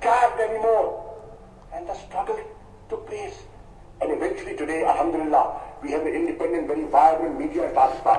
gagged anymore, and the struggle took place, and eventually today, alhamdulillah, we have an independent, very vibrant media in Pakistan.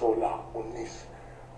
16, 19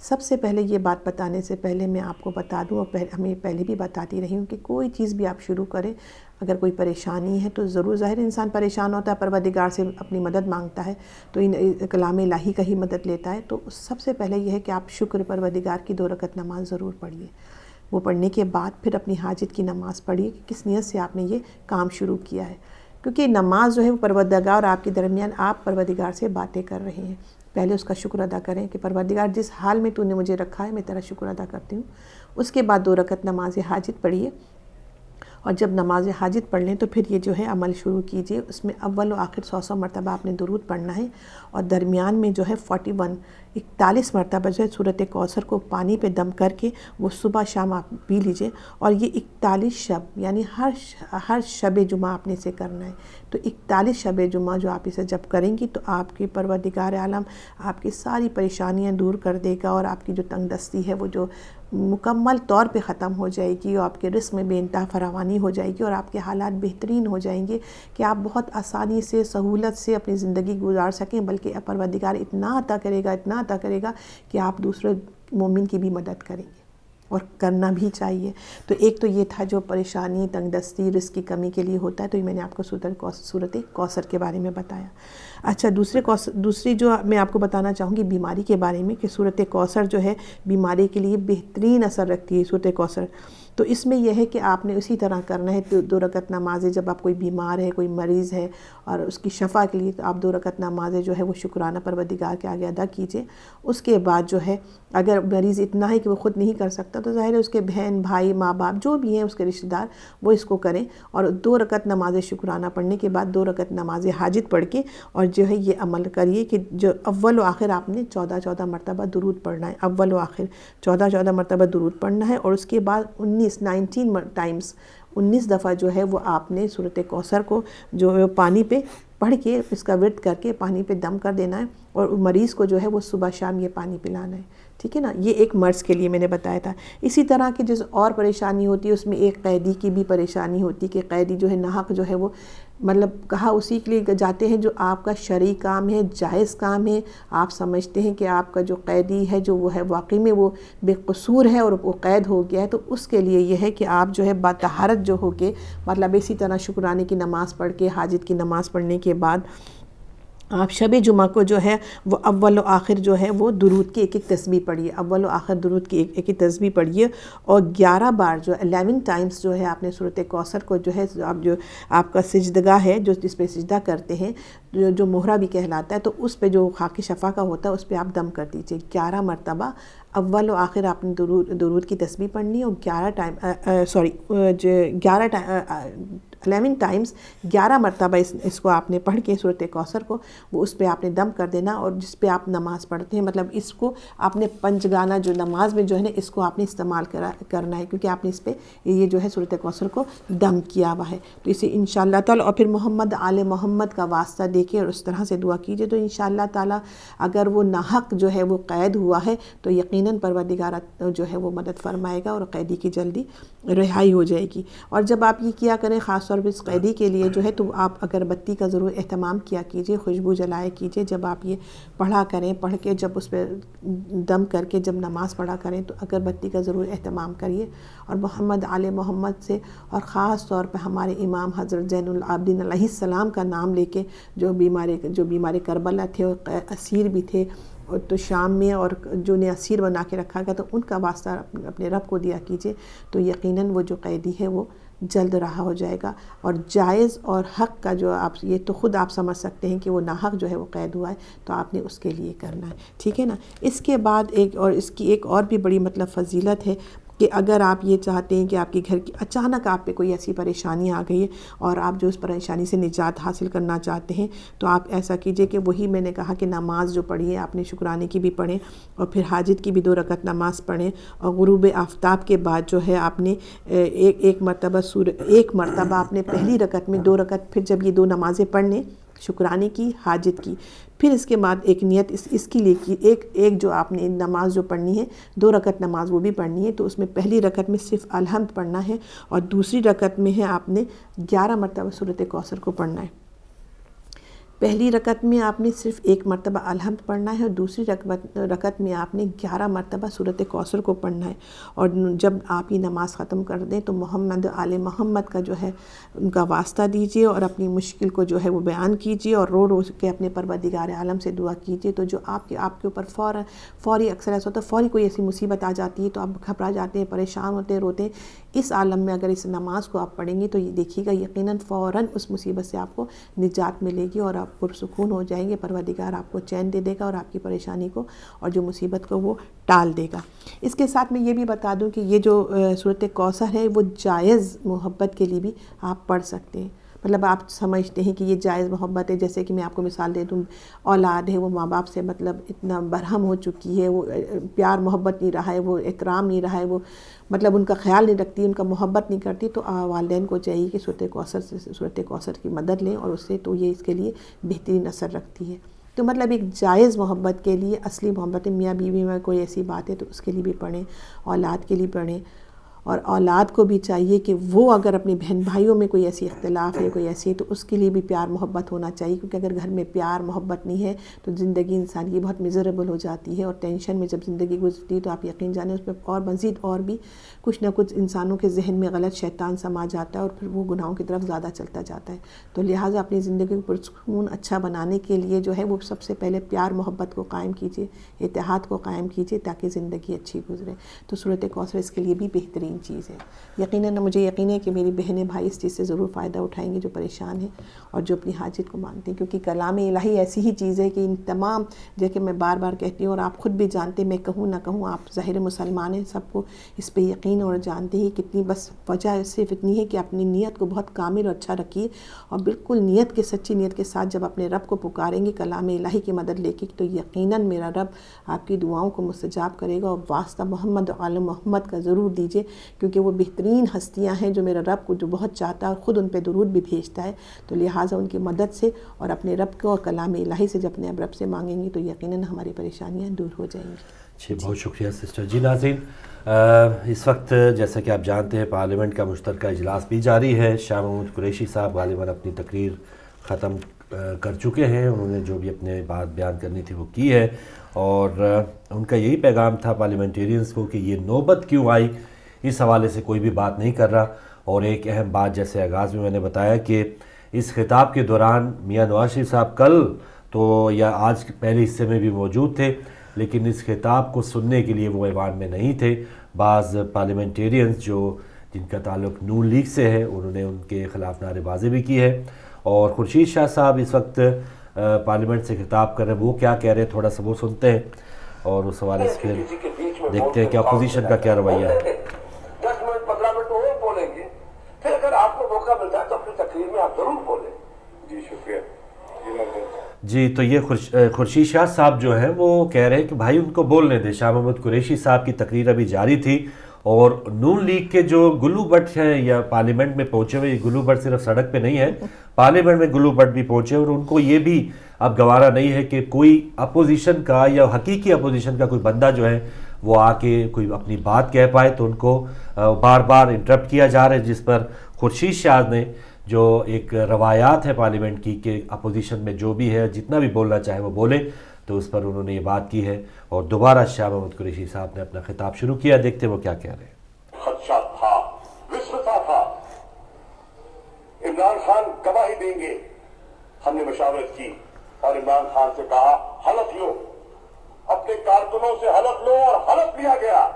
سب سے پہلے یہ بات بتانے سے پہلے میں آپ کو بتا دوں، اور ہمیں پہلے بھی بتاتی رہی ہوں کہ کوئی چیز بھی آپ شروع کریں، اگر کوئی پریشانی ہے تو ضرور، ظاہر انسان پریشان ہوتا ہے، پروردگار سے اپنی مدد مانگتا ہے، تو کلام الہی کا ہی مدد لیتا ہے. تو سب سے پہلے یہ ہے کہ آپ شکر پروردگار کی 2 رکعت نماز ضرور پڑھیے. وہ پڑھنے کے بعد پھر اپنی حاجت کی نماز پڑھیے کہ کس نیت سے آپ نے یہ کام شروع کیا ہے، کیونکہ نماز جو ہے وہ پروردگار اور آپ کے درمیان، آپ پروردگار سے باتیں کر رہے ہیں. پہلے اس کا شکر ادا کریں کہ پروردگار جس حال میں تو نے مجھے رکھا ہے میں تیرا شکر ادا کرتی ہوں. اس کے بعد 2 رکعت نماز حاجت پڑھیے، اور جب نماز حاجت پڑھ لیں تو پھر یہ جو ہے عمل شروع کیجئے. اس میں اول و آخر 100 مرتبہ آپ نے درود پڑھنا ہے، اور درمیان میں جو ہے 41 مرتبہ جو ہے سورۃ کوثر کو پانی پہ دم کر کے وہ صبح شام آپ پی لیجئے. اور یہ 41 شب، یعنی ہر شب جمعہ آپ نے اسے کرنا ہے. تو 41 شب جمعہ جو آپ اسے جب کریں گی تو آپ کے پروردگار عالم آپ کی ساری پریشانیاں دور کر دے گا، اور آپ کی جو تنگ دستی ہے وہ جو مکمل طور پہ ختم ہو جائے گی، اور آپ کے رزق میں بے انتہا فراوانی ہو جائے گی، اور آپ کے حالات بہترین ہو جائیں گے کہ آپ بہت آسانی سے، سہولت سے اپنی زندگی گزار سکیں. بلکہ پروردگار اتنا عطا کرے گا کہ آپ دوسرے مومن کی بھی مدد کریں گے، اور کرنا بھی چاہیے. تو ایک تو یہ تھا جو پریشانی، تنگ دستی، رزق کی کمی کے لیے ہوتا ہے، تو یہ میں نے آپ کو سورۃ کوثر کے بارے میں بتایا. اچھا، دوسری جو میں آپ کو بتانا چاہوں گی بیماری کے بارے میں، کہ سورۃ کوثر جو ہے بیماری کے لیے بہترین اثر رکھتی ہے سورۃ کوثر. تو اس میں یہ ہے کہ آپ نے اسی طرح کرنا ہے 2 رکعت نمازیں. جب آپ کوئی بیمار ہے، کوئی مریض ہے، اور اس کی شفا کے لیے، تو آپ 2 رکعت نمازیں جو ہے وہ شکرانہ پروردگار کے آگے ادا کیجئے. اس کے بعد جو ہے اگر مریض اتنا ہے کہ وہ خود نہیں کر سکتا، تو ظاہر ہے اس کے بہن، بھائی، ماں باپ جو بھی ہیں اس کے رشتہ دار، وہ اس کو کریں. اور 2 رکعت نماز شکرانہ پڑھنے کے بعد 2 رکعت نماز حاجت پڑھ کے، اور جو ہے یہ عمل کریے کہ جو اول و آخر آپ نے 14 مرتبہ درود پڑھنا ہے. اول و آخر 14 مرتبہ درود پڑھنا ہے. اور اس کے بعد 19 دفعہ جو ہے وہ آپ نے سورۃ کوثر کو جو پانی پہ پڑھ کے، اس کا ورد کر کے پانی پہ دم کر دینا ہے. اور مریض کو جو ہے وہ صبح شام یہ پانی پلانا ہے. ٹھیک ہے نا، یہ ایک مرض کے لیے میں نے بتایا تھا. اسی طرح کی جس اور پریشانی ہوتی ہے، اس میں ایک قیدی کی بھی پریشانی ہوتی ہے کہ قیدی جو ہے ناحق جو ہے وہ، مطلب کہا اسی کے لیے جاتے ہیں جو آپ کا شرعی کام ہے، جائز کام ہے. آپ سمجھتے ہیں کہ آپ کا جو قیدی ہے جو وہ ہے واقعی میں وہ بے قصور ہے اور وہ قید ہو گیا ہے، تو اس کے لیے یہ ہے کہ آپ جو ہے باطہارت جو ہو کے، مطلب اسی طرح شکرانے کی نماز پڑھ کے، حاجت کی نماز پڑھنے کے بعد آپ شب جمعہ کو جو ہے وہ اول و آخر جو ہے وہ درود کی 1 تسبیح پڑھیے. اول و آخر درود کی 1 تسبیح پڑھیے. اور 11 بار جو 11 ٹائمز جو ہے آپ نے سورۃ کوثر کو جو ہے، جو آپ کا سجدگاہ ہے، جو جس پہ سجدہ کرتے ہیں، جو مہرہ بھی کہلاتا ہے، تو اس پہ جو خاک شفا کا ہوتا ہے اس پہ آپ دم کر دیجئے. 11 مرتبہ اول و آخر آپ نے درود کی تسبیح پڑھنی ہے. اور 11 ٹائمز 11 مرتبہ اس کو آپ نے پڑھ کے سورۃ کوثر کو، وہ اس پہ آپ نے دم کر دینا. اور جس پہ آپ نماز پڑھتے ہیں، مطلب اس کو آپ نے پنجگانہ جو نماز میں جو ہے نا، اس کو آپ نے استعمال کرنا ہے، کیونکہ آپ نے اس پہ یہ جو ہے سورۃ کوثر کو دم کیا ہوا ہے. تو اسے انشاءاللہ تعالی، اور پھر محمد آل محمد کا واسطہ دے کے اور اس طرح سے دعا کیجئے، تو انشاءاللہ تعالی اگر وہ ناحق جو ہے وہ قید ہوا ہے تو یقیناً پروردگار جو ہے وہ مدد فرمائے گا، اور قیدی کی جلدی رہائی ہو جائے گی. اور جب آپ یہ کیا کریں، خاص طور پہ اس قیدی کے لیے جو ہے، تو آپ اگربتی کا ضرور اہتمام کیا کیجئے، خوشبو جلایا کیجئے. جب آپ یہ پڑھا کریں، پڑھ کے جب اس پہ دم کر کے جب نماز پڑھا کریں، تو اگربتی کا ضرور اہتمام کریے. اور محمد آل محمد سے، اور خاص طور پہ ہمارے امام حضرت زین العابدین علیہ السلام کا نام لے کے، جو بیمار کربلا تھے اور اسیر بھی تھے تو شام میں، اور جو نے اسیر بنا کے رکھا گیا، تو ان کا واسطہ اپنے رب کو دیا کیجئے. تو یقیناً وہ جو قیدی ہے وہ جلد رہا ہو جائے گا. اور جائز اور حق کا جو آپ، یہ تو خود آپ سمجھ سکتے ہیں کہ وہ ناحق جو ہے وہ قید ہوا ہے، تو آپ نے اس کے لیے کرنا ہے. ٹھیک ہے نا. اس کے بعد اس کی ایک اور بھی بڑی مطلب فضیلت ہے کہ اگر آپ یہ چاہتے ہیں کہ آپ کے گھر کی اچانک آپ پہ کوئی ایسی پریشانی آ گئی ہے اور آپ جو اس پریشانی سے نجات حاصل کرنا چاہتے ہیں، تو آپ ایسا کیجئے کہ وہی میں نے کہا کہ نماز جو پڑھی ہے آپ نے شکرانے کی بھی پڑھیں، اور پھر حاجت کی بھی 2 رکعت نماز پڑھیں. اور غروب آفتاب کے بعد جو ہے آپ نے ایک مرتبہ آپ نے پہلی رکعت میں 2 رکعت، پھر جب یہ 2 نمازیں پڑھنے، شکرانے کی، حاجت کی، پھر اس کے بعد ایک نیت اس کے لیے کی، ایک جو آپ نے نماز جو پڑھنی ہے 2 رکعت نماز وہ بھی پڑھنی ہے. تو اس میں پہلی رکعت میں صرف الحمد پڑھنا ہے، اور دوسری رکعت میں ہے آپ نے 11 مرتبہ سورۃ کوثر کو پڑھنا ہے. پہلی رکعت میں آپ نے صرف ایک مرتبہ الحمد پڑھنا ہے اور دوسری رکعت میں آپ نے 11 مرتبہ سورۃ کوثر کو پڑھنا ہے. اور جب آپ یہ نماز ختم کر دیں تو محمد آل محمد کا جو ہے ان کا واسطہ دیجیے اور اپنی مشکل کو جو ہے وہ بیان کیجیے اور رو رو کے اپنے پروردگار عالم سے دعا کیجیے. تو جو آپ کے اوپر فوری اکثر ایسا ہوتا ہے فوری کوئی ایسی مصیبت آ جاتی ہے تو آپ گھبرا جاتے ہیں، پریشان ہوتے ہیں، روتے ہیں. اس عالم میں اگر اس نماز کو آپ پڑھیں گے تو یہ دیکھیے گا یقیناً فوراً اس مصیبت سے آپ کو نجات ملے گی اور آپ پرسکون ہو جائیں گے. پروردگار آپ کو چین دے دے گا اور آپ کی پریشانی کو اور جو مصیبت کو وہ ٹال دے گا. اس کے ساتھ میں یہ بھی بتا دوں کہ یہ جو سورۃ کوثر ہے وہ جائز محبت کے لیے بھی آپ پڑھ سکتے ہیں. مطلب آپ سمجھتے ہیں کہ یہ جائز محبت ہے، جیسے کہ میں آپ کو مثال دے دوں، اولاد ہے وہ ماں باپ سے مطلب اتنا برہم ہو چکی ہے، وہ پیار محبت نہیں رہا ہے، وہ احترام نہیں رہا ہے، وہ مطلب ان کا خیال نہیں رکھتی، ان کا محبت نہیں کرتی، تو والدین کو چاہیے کہ سورۃ کوثر کی مدد لیں اور اس سے تو یہ اس کے لیے بہترین اثر رکھتی ہے. تو مطلب ایک جائز محبت کے لیے اصلی محبت میاں بیوی میں کوئی ایسی بات ہے تو اس کے لیے بھی پڑھیں، اولاد کے لیے پڑھیں. اور اولاد کو بھی چاہیے کہ وہ اگر اپنے بہن بھائیوں میں کوئی ایسی اختلاف ہے، کوئی ایسی ہے، تو اس کے لیے بھی پیار محبت ہونا چاہیے. کیونکہ اگر گھر میں پیار محبت نہیں ہے تو زندگی انسان کی بہت میزریبل ہو جاتی ہے اور ٹینشن میں جب زندگی گزرتی ہے تو آپ یقین جانیں اس میں اور مزید اور بھی کچھ نہ کچھ انسانوں کے ذہن میں غلط شیطان سما جاتا ہے اور پھر وہ گناہوں کی طرف زیادہ چلتا جاتا ہے. تو لہٰذا اپنی زندگی کو پرسکون اچھا بنانے کے لیے جو ہے وہ سب سے پہلے پیار محبت کو قائم کیجیے، اتحاد کو قائم کیجیے تاکہ زندگی اچھی گزرے. تو سورۃ کوثر اس کے لیے بھی بہترین چیز ہے. یقیناً مجھے یقین ہے کہ میری بہنیں بھائی اس چیز سے ضرور فائدہ اٹھائیں گے جو پریشان ہیں اور جو اپنی حاجت کو مانتے ہیں. کیونکہ کلام الہی ایسی ہی چیز ہے کہ ان تمام، جیسے میں بار بار کہتی ہوں اور آپ خود بھی جانتے ہیں، میں کہوں نہ کہوں، آپ ظاہر مسلمان ہیں، سب کو اس پہ یقین اور جانتے ہیں. کتنی بس وجہ صرف اتنی ہے کہ اپنی نیت کو بہت کامل اور اچھا رکھیے اور بالکل نیت کے سچی نیت کے ساتھ جب اپنے رب کو پکاریں گے کلام الہی کی مدد لے کے تو یقیناً میرا رب آپ کی دعاؤں کو مستجاب کرے گا. اور واسطہ محمد آل محمد کا ضرور دیجیے کیونکہ وہ بہترین ہستیاں ہیں جو میرا رب کو جو بہت چاہتا ہے اور خود ان پہ درود بھی بھیجتا ہے. تو لہٰذا ان کی مدد سے اور اپنے رب کو اور کلام الہی سے جب اپنے رب سے مانگیں گے تو یقیناً ہماری پریشانیاں دور ہو جائیں گی. جی بہت شکریہ سسٹر. جی ناظرین، اس وقت جیسا کہ آپ جانتے ہیں پارلیمنٹ کا مشترکہ اجلاس بھی جاری ہے. شاہ محمود قریشی صاحب غالباً اپنی تقریر ختم کر چکے ہیں. انہوں نے جو بھی اپنے بات بیان کرنی تھی وہ کی ہے اور ان کا یہی پیغام تھا پارلیمنٹیرینز کو کہ یہ نوبت کیوں آئی، اس حوالے سے کوئی بھی بات نہیں کر رہا. اور ایک اہم بات جیسے آغاز میں نے بتایا کہ اس خطاب کے دوران میاں نواز شریف صاحب کل تو یا آج پہلے حصے میں بھی موجود تھے لیکن اس خطاب کو سننے کے لیے وہ ایوان میں نہیں تھے. بعض پارلیمنٹیرینز جو جن کا تعلق نون لیگ سے ہے انہوں نے ان کے خلاف نعرے بازی بھی کی ہے. اور خورشید شاہ صاحب اس وقت پارلیمنٹ سے خطاب کر رہے ہیں، وہ کیا کہہ رہے ہیں تھوڑا سا وہ سنتے ہیں اور اس حوالے سے پھر دیکھتے ہیں کہ اپوزیشن کا کیا رویہ ہے. 10 منٹ 15 منٹ تو وہ بولیں گے، پھر اگر آپ کو موقع ملتا ہے تو اپنی تقریر میں آپ ضرور بولیں. جی شکریہ. جی تو یہ خورشید شاہ صاحب جو ہیں وہ کہہ رہے ہیں کہ بھائی ان کو بولنے دیں. شاہ محمود قریشی صاحب کی تقریر ابھی جاری تھی اور نون لیگ کے جو گلو بٹ ہیں یا پارلیمنٹ میں پہنچے ہوئے، یہ گلو بٹ صرف سڑک پہ نہیں ہے، پارلیمنٹ میں گلو بٹ بھی پہنچے اور ان کو یہ بھی اب گوارا نہیں ہے کہ کوئی اپوزیشن کا یا حقیقی اپوزیشن کا کوئی بندہ جو ہے وہ آ کے کوئی اپنی بات کہہ پائے. تو ان کو بار بار انٹرپٹ کیا جا رہا ہے، جس پر خورشید شاہ نے جو ایک روایات ہے پارلیمنٹ کی کہ اپوزیشن میں جو بھی ہے جتنا بھی بولنا چاہے وہ بولے، تو اس پر انہوں نے یہ بات کی ہے. اور دوبارہ شاہ محمود قریشی صاحب نے اپنا خطاب شروع کیا، دیکھتے وہ کیا کہہ رہے ہیں. خدشہ تھا، وسوسہ تھا، عمران خان گواہی دیں گے. ہم نے مشاورت کی اور عمران خان سے کہا حلف لو، اپنے کارکنوں سے حلف لو. اور حلف لیا گیا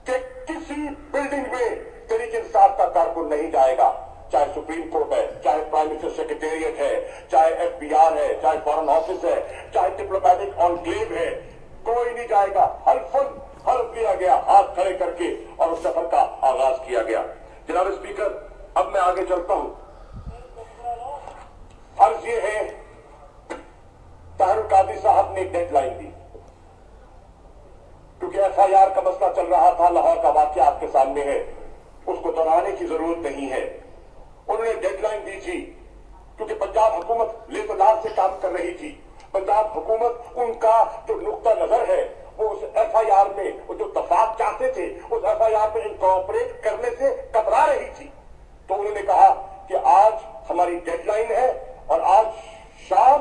کہ کسی بلڈنگ میں تحریک انصاف کا کارکن نہیں جائے گا، چاہے سپریم کورٹ ہے، چاہے پرائم منسٹر سیکریٹریٹ ہے، چاہے ایف بی آر ہے، چاہے فارن آفس ہے، چاہے ڈپلومیٹک انکلیو ہے، کوئی نہیں جائے گا. حلف لیا گیا ہاتھ کھڑے کر کے اور اس سفر کا آغاز کیا گیا. جناب اسپیکر، اب میں آگے چلتا ہوں. فرض یہ ہے طاہر القادری صاحب نے ایک ڈیڈ لائن دی کیونکہ ایف آئی آر کا مسئلہ چل رہا تھا. لاہور کا واقعہ آپ کے سامنے ہے، اس کو دہرانے کی ضرورت نہیں ہے. انہوں نے ڈیڈ لائن دی تھی کیونکہ پنجاب حکومت لیزلار سے کام کر رہی تھی. پنجاب حکومت ان کا جو نقطہ نظر ہے وہ اس ایف آئی آر میں وہ جو دفعات چاہتے تھے اس ایف آئی آر میں انکارپوریٹ کرنے سے کترا رہی تھی. تو انہوں نے کہا کہ آج ہماری ڈیڈ لائن ہے اور آج شام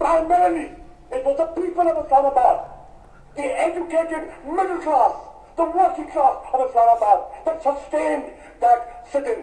primarily it was the people of Islamabad, the educated middle class, the working class of Islamabad that sustained that sit-in.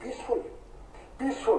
peaceful.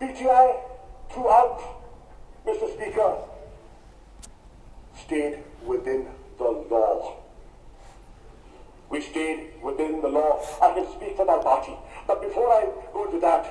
PTI throughout, Mr. Speaker, stayed within the law. We stayed within the law. I can speak for my party. But before I go to that,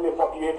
MA 48